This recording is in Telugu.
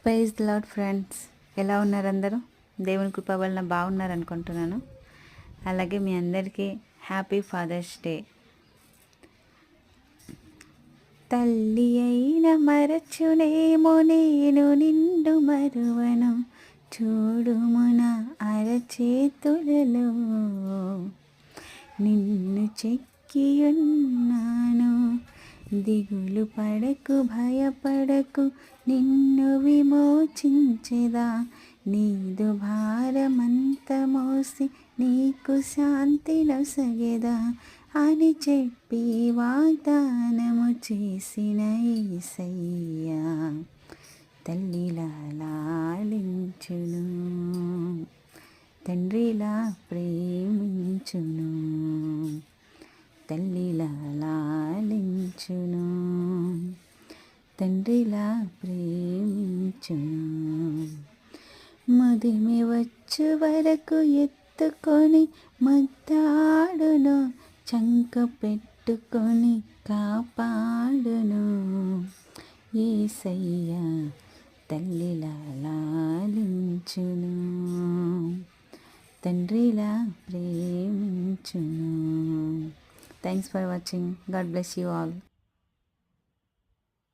ప్రైజ్ ది లార్డ్ ఫ్రెండ్స్, ఎలా ఉన్నారు అందరూ? దేవుని కృప వలన బాగున్నారు అనుకుంటున్నాను. అలాగే మీ అందరికీ హ్యాపీ ఫాదర్స్ డే. తల్లి అయిన మరచునేమో నేను నిండు మరువను, చూడుమున అరచేతులలో నిన్ను చెక్కియున్నాను. దిగులు పడకు, భయపడకు, నిన్ను విమోచించెదా. నీదు భారమంత మోసి నీకు శాంతి నొసగెదా అని చెప్పి వాగ్దానము చేసిన యేసయ్యా తల్లిలా లాలించును, తండ్రిలా ప్రేమించును, తల్లిలా లాలించును, తండ్రిలా ప్రేమించును. ముదిమి వచ్చు వరకు ఎత్తుకొని ముద్దాడును, చంక పెట్టుకొని కాపాడును. యేసయ్యా తల్లిలా లాలించును, తండ్రిలా ప్రేమించును. Thanks for watching. God bless you all.